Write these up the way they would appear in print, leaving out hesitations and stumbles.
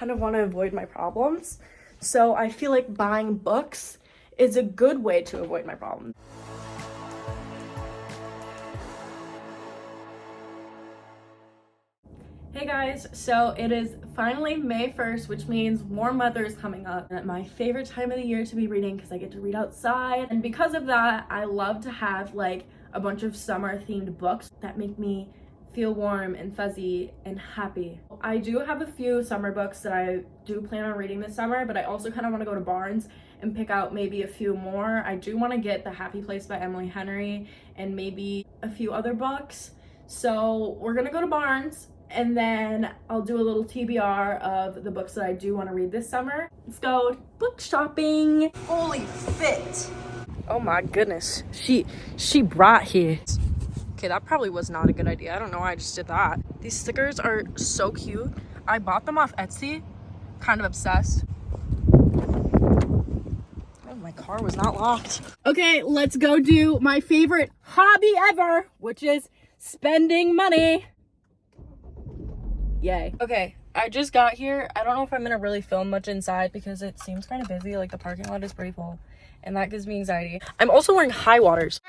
kind of want to avoid my problems. So I feel like buying books is a good way to avoid my problems. Hey guys, so it is finally May 1st, which means warm weather is coming up. And my favorite time of the year to be reading because I get to read outside. And because of that, I love to have like a bunch of summer themed books that make me feel warm and fuzzy and happy. I do have a few summer books that I do plan on reading this summer, but I also kind of want to go to Barnes and pick out maybe a few more. I do want to get The Happy Place by Emily Henry and maybe a few other books. So we're gonna go to Barnes and then I'll do a little TBR of the books that I do want to read this summer. Let's go book shopping. Holy fit. Oh my goodness, she brought here. Okay, that probably was not a good idea. I don't know why I just did that. These stickers are so cute. I bought them off Etsy, kind of obsessed. Oh, my car was not locked. Okay, let's go do my favorite hobby ever, which is spending money. Yay. Okay, I just got here. I don't know if I'm gonna really film much inside because it seems kind of busy. Like the parking lot is pretty full and that gives me anxiety. I'm also wearing high waters.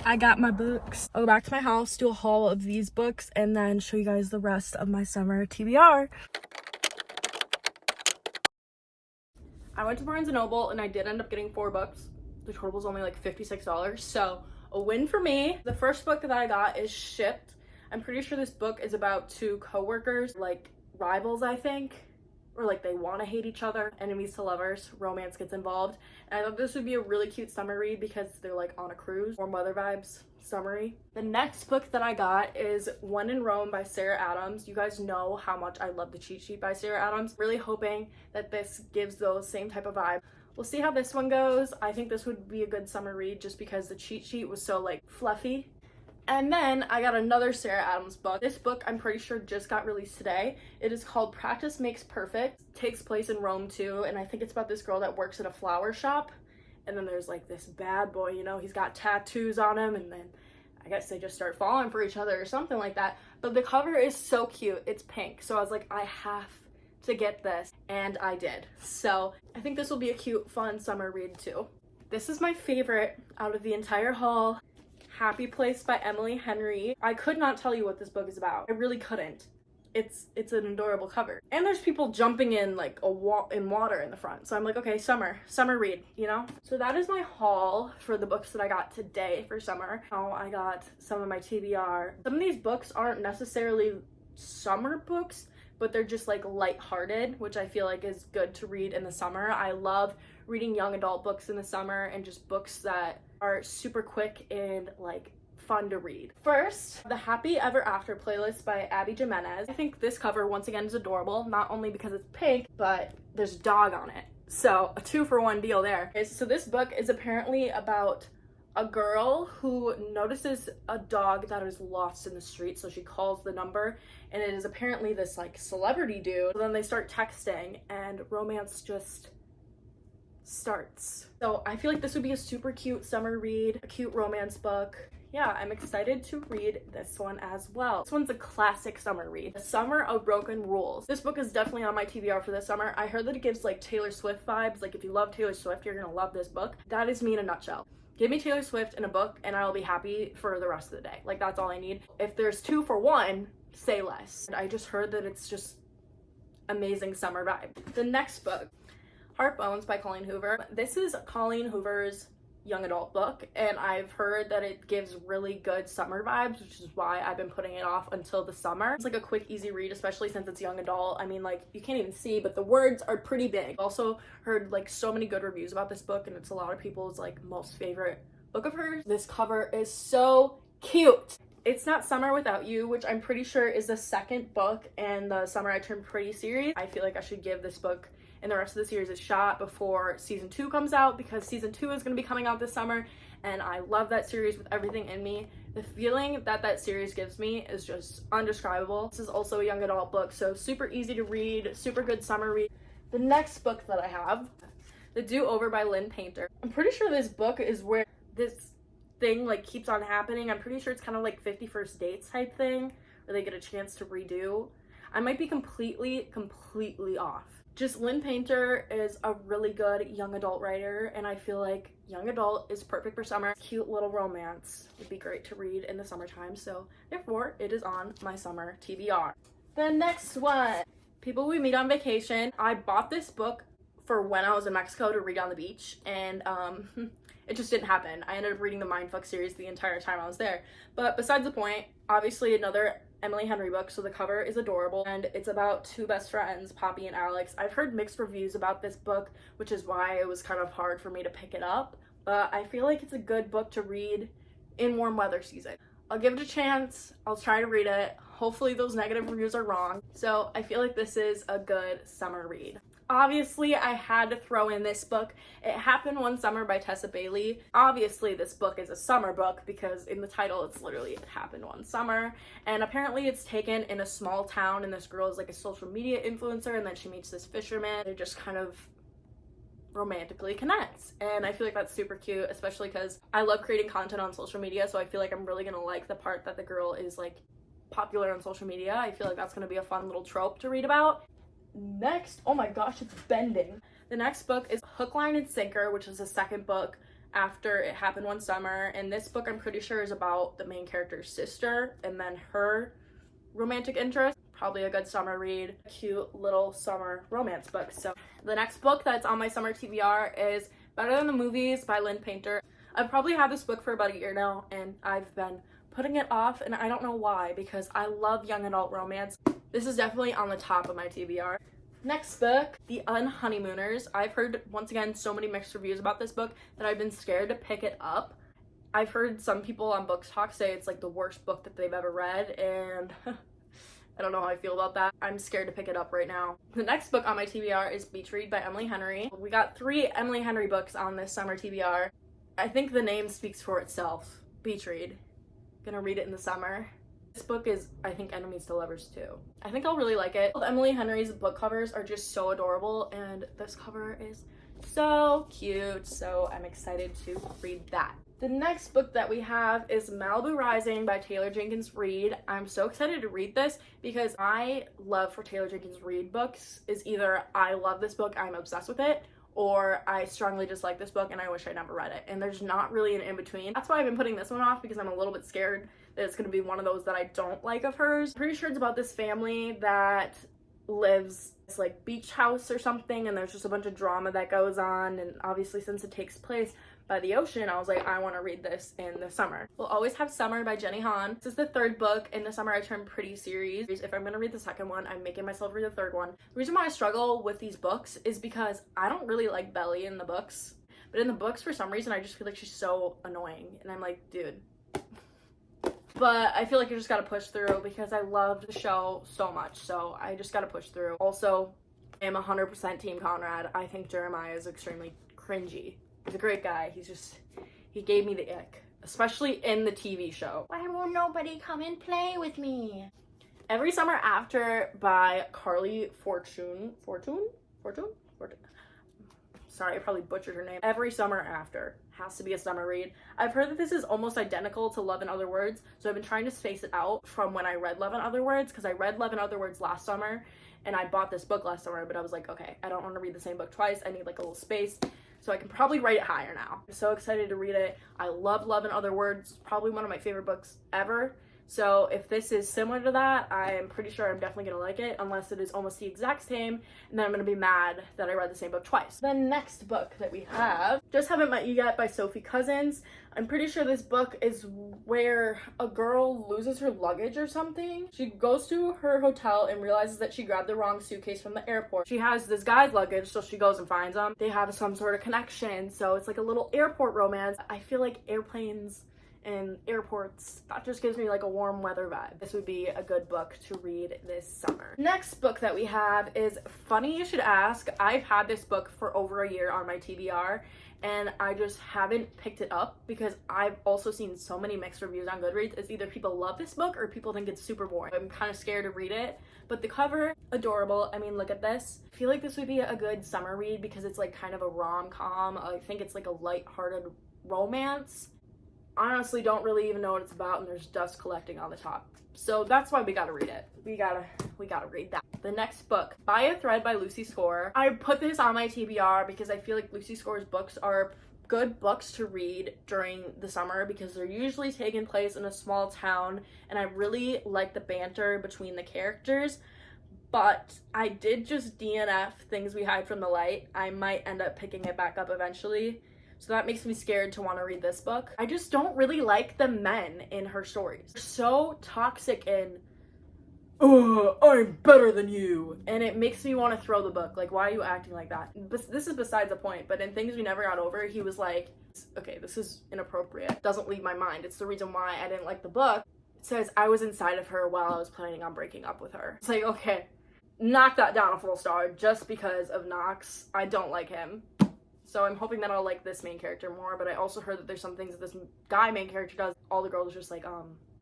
I got my books. I'll go back to my house, do a haul of these books, and then show you guys the rest of my summer TBR. I went to Barnes & Noble and I did end up getting 4 books. The total was only like $56, so a win for me. The first book that I got is Shipped. I'm pretty sure this book is about 2 co-workers, like rivals, I think. Or like they want to hate each other, enemies to lovers, romance gets involved. And I thought this would be a really cute summer read because they're like on a cruise, warm weather vibes, summery. The next book that I got is When in Rome by Sarah Adams. You guys know how much I love The Cheat Sheet by Sarah Adams. Really hoping that this gives those same type of vibe. We'll see how this one goes. I think this would be a good summer read just because The Cheat Sheet was so like fluffy. And then I got another Sarah Adams book. This book I'm pretty sure just got released today. It is called Practice Makes Perfect. It takes place in Rome too, and I think it's about this girl that works at a flower shop. And then there's like this bad boy, you know, he's got tattoos on him, and then I guess they just start falling for each other or something like that. But the cover is so cute. It's pink. So I was like, I have to get this, and I did. So I think this will be a cute, fun summer read too. This is my favorite out of the entire haul. Happy Place by Emily Henry. I could not tell you what this book is about. I really couldn't. It's an adorable cover. And there's people jumping in like in water in the front. So I'm like, okay, summer read, you know? So that is my haul for the books that I got today for summer. Now I got some of my TBR. Some of these books aren't necessarily summer books, but they're just like lighthearted, which I feel like is good to read in the summer. I love reading young adult books in the summer and just books that are super quick and like fun to read. First, the Happy Ever After playlist by Abby Jimenez. I think this cover once again is adorable, not only because it's pink, but there's a dog on it. So a 2-for-1 deal there. Okay, so this book is apparently about a girl who notices a dog that is lost in the street, so she calls the number, and it is apparently this like celebrity dude. So then they start texting and romance just starts. So I feel like this would be a super cute summer read, a cute romance book. Yeah, I'm excited to read this one as well. This one's a classic summer read. The Summer of Broken Rules. This book is definitely on my TBR for this summer. I heard that it gives like Taylor Swift vibes. Like if you love Taylor Swift, you're gonna love this book. That is me in a nutshell. Give me Taylor Swift in a book and I'll be happy for the rest of the day. Like that's all I need. If there's 2-for-1, say less. I just heard that it's just amazing summer vibe. The next book, Heart Bones by Colleen Hoover. This is Colleen Hoover's young adult book, and I've heard that it gives really good summer vibes, which is why I've been putting it off until the summer. It's like a quick, easy read, especially since it's young adult. I mean, like, you can't even see, but the words are pretty big. Also heard like so many good reviews about this book, and it's a lot of people's like most favorite book of hers. This cover is so cute. It's Not Summer Without You, which I'm pretty sure is the second book in the Summer I Turned Pretty series. I feel like I should give this book and the rest of the series a shot before season 2 comes out, because season 2 is going to be coming out this summer and I love that series with everything in me. The feeling that that series gives me is just undescribable. This is also a young adult book, so super easy to read, super good summer read. The next book that I have, The Do-Over by Lynn Painter. I'm pretty sure this book is where this thing like keeps on happening. I'm pretty sure it's kind of like 50 First Dates type thing, where they get a chance to redo. I might be completely off. Just Lynn Painter is a really good young adult writer, and I feel like young adult is perfect for summer. Cute little romance would be great to read in the summertime, so therefore it is on my summer TBR. The next one, People We Meet on Vacation. I bought this book for when I was in Mexico to read on the beach, and it just didn't happen. I ended up reading the Mindfuck series the entire time I was there. But besides the point, obviously another Emily Henry book, so the cover is adorable, and it's about two best friends, Poppy and Alex. I've heard mixed reviews about this book, which is why it was kind of hard for me to pick it up, but I feel like it's a good book to read in warm weather season. I'll give it a chance. I'll try to read it. Hopefully those negative reviews are wrong. So I feel like this is a good summer read. Obviously, I had to throw in this book, It Happened One Summer by Tessa Bailey. Obviously, this book is a summer book because in the title, it's literally It Happened One Summer. And apparently it's taken in a small town, and this girl is like a social media influencer, and then she meets this fisherman. They just kind of romantically connect. And I feel like that's super cute, especially because I love creating content on social media, so I feel like I'm really gonna like the part that the girl is like popular on social media. I feel like that's gonna be a fun little trope to read about. Next, oh my gosh, it's bending. The next book is Hook, Line, and Sinker, which is the second book after It Happened One Summer. And this book, I'm pretty sure, is about the main character's sister and then her romantic interest. Probably a good summer read. Cute little summer romance book. So the next book that's on my summer TBR is Better Than the Movies by Lynn Painter. I've probably had this book for about a year now, and I've been putting it off, and I don't know why, because I love young adult romance. This is definitely on the top of my TBR. Next book, The Unhoneymooners. I've heard, once again, so many mixed reviews about this book that I've been scared to pick it up. I've heard some people on BookTok say it's like the worst book that they've ever read, and I don't know how I feel about that. I'm scared to pick it up right now. The next book on my TBR is Beach Read by Emily Henry. We got 3 Emily Henry books on this summer TBR. I think the name speaks for itself. Beach Read. Gonna read it in the summer. This book is, I think, enemies to lovers too. I think I'll really like it. Emily Henry's book covers are just so adorable, and this cover is so cute, so I'm excited to read that. The next book that we have is Malibu Rising by Taylor Jenkins Reid. I'm so excited to read this because my love for Taylor Jenkins Reid books is either I love this book, I'm obsessed with it, or I strongly dislike this book and I wish I never read it. And there's not really an in-between. That's why I've been putting this one off, because I'm a little bit scared that it's going to be one of those that I don't like of hers. I'm pretty sure it's about this family that lives in this like beach house or something, and there's just a bunch of drama that goes on, and obviously since it takes place by the ocean, I was like, I want to read this in the summer. We'll Always Have Summer by Jenny Han. This is the 3rd book in the Summer I Turn Pretty series. If I'm going to read the 2nd one, I'm making myself read the 3rd one. The reason why I struggle with these books is because I don't really like Belly in the books, but in the books, for some reason, I just feel like she's so annoying, and I'm like, dude. But I feel like you just gotta push through because I loved the show so much, so I just gotta push through. Also, I am 100% Team Conrad. I think Jeremiah is extremely cringy. He's a great guy. He gave me the ick, especially in the TV show. Why won't nobody come and play with me? Every Summer After by Carly Fortune. Sorry, I probably butchered her name. Every Summer After has to be a summer read. I've heard that this is almost identical to Love in Other Words, so I've been trying to space it out from when I read Love in Other Words, because I read Love in Other Words last summer, and I bought this book last summer, but I was like, okay, I don't want to read the same book twice. I need like a little space, so I can probably write it higher now. I'm so excited to read it. I love Love in Other Words, probably one of my favorite books ever. So if this is similar to that, I am pretty sure I'm definitely going to like it, unless it is almost the exact same, and then I'm going to be mad that I read the same book twice. The next book that we have, Just Haven't Met You Yet by Sophie Cousins. I'm pretty sure this book is where a girl loses her luggage or something. She goes to her hotel and realizes that she grabbed the wrong suitcase from the airport. She has this guy's luggage, so she goes and finds him. They have some sort of connection, so it's like a little airport romance. I feel like airplanes and airports. That just gives me like a warm weather vibe. This would be a good book to read this summer. Next book that we have is Funny You Should Ask. I've had this book for over a year on my TBR, and I just haven't picked it up because I've also seen so many mixed reviews on Goodreads. It's either people love this book or people think it's super boring. I'm kind of scared to read it, but the cover, adorable. I mean, look at this. I feel like this would be a good summer read because it's like kind of a rom-com. I think it's like a light-hearted romance. Honestly, don't really even know what it's about, and there's dust collecting on the top. So that's why we gotta read it. We gotta read that. The next book, By a Thread by Lucy Score. I put this on my TBR because I feel like Lucy Score's books are good books to read during the summer because they're usually taking place in a small town, and I really like the banter between the characters. But I did just DNF Things We Hide from the Light. I might end up picking it back up eventually. So that makes me scared to want to read this book. I just don't really like the men in her stories. They're so toxic and, I'm better than you. And it makes me want to throw the book. Like, why are you acting like that? But this is beside the point. But in Things We Never Got Over, he was like, okay, this is inappropriate. Doesn't leave my mind. It's the reason why I didn't like the book. It says, I was inside of her while I was planning on breaking up with her. It's like, okay, knock that down a full star just because of Knox. I don't like him. So I'm hoping that I'll like this main character more, but I also heard that there's some things that this guy main character does. All the girls are just like,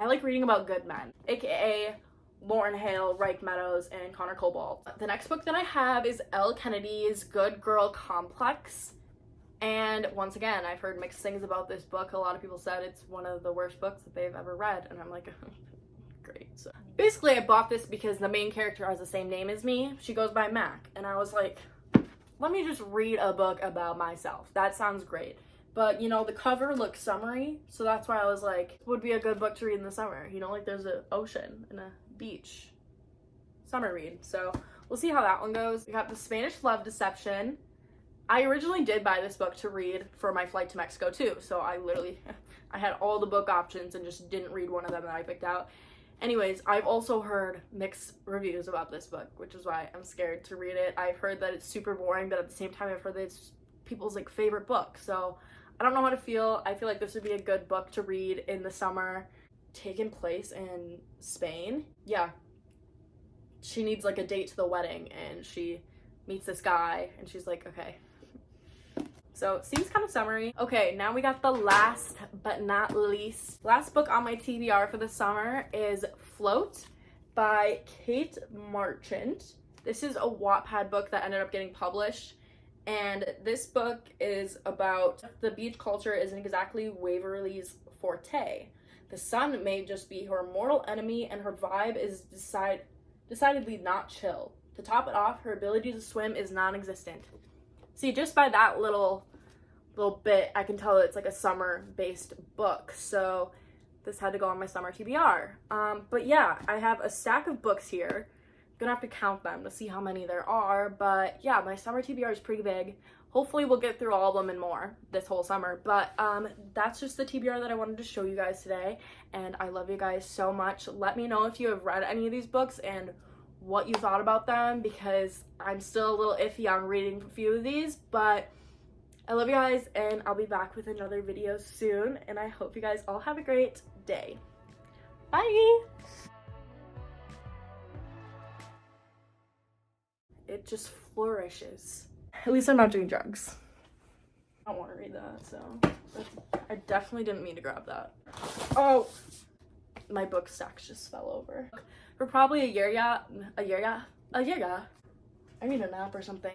I like reading about good men, aka Lauren Hale, Reich Meadows, and Connor Cobalt. The next book that I have is Elle Kennedy's Good Girl Complex. And once again, I've heard mixed things about this book. A lot of people said it's one of the worst books that they've ever read, and I'm like, great. So basically, I bought this because the main character has the same name as me. She goes by Mac, and I was like, let me just read a book about myself. That sounds great. But, you know, the cover looks summery, so that's why I was like, it would be a good book to read in the summer. You know, like there's an ocean and a beach. Summer read. So we'll see how that one goes. We got The Spanish Love Deception. I originally did buy this book to read for my flight to Mexico too. So I had all the book options and just didn't read one of them that I picked out. Anyways, I've also heard mixed reviews about this book, which is why I'm scared to read it. I've heard that it's super boring, but at the same time, I've heard that it's people's like favorite book. So I don't know how to feel. I feel like this would be a good book to read in the summer. Taking place in Spain. Yeah. She needs like a date to the wedding, and she meets this guy, and she's like, okay. So it seems kind of summery. Okay, now we got the last but not least. Last book on my TBR for the summer is Float by Kate Marchant. This is a Wattpad book that ended up getting published. And this book is about the beach culture isn't exactly Waverly's forte. The sun may just be her mortal enemy, and her vibe is decidedly not chill. To top it off, her ability to swim is non-existent. See, just by that little bit, I can tell it's like a summer-based book. So this had to go on my summer TBR. But yeah, I have a stack of books here. I'm gonna have to count them to see how many there are. But yeah, my summer TBR is pretty big. Hopefully we'll get through all of them and more this whole summer. But that's just the TBR that I wanted to show you guys today. And I love you guys so much. Let me know if you have read any of these books and what you thought about them, because I'm still a little iffy on reading a few of these. But I love you guys, and I'll be back with another video soon. And I hope you guys all have a great day. Bye! It just flourishes. At least I'm not doing drugs. I don't want to read that, so I definitely didn't mean to grab that. Oh, my book stacks just fell over. For probably a year, I need a nap or something.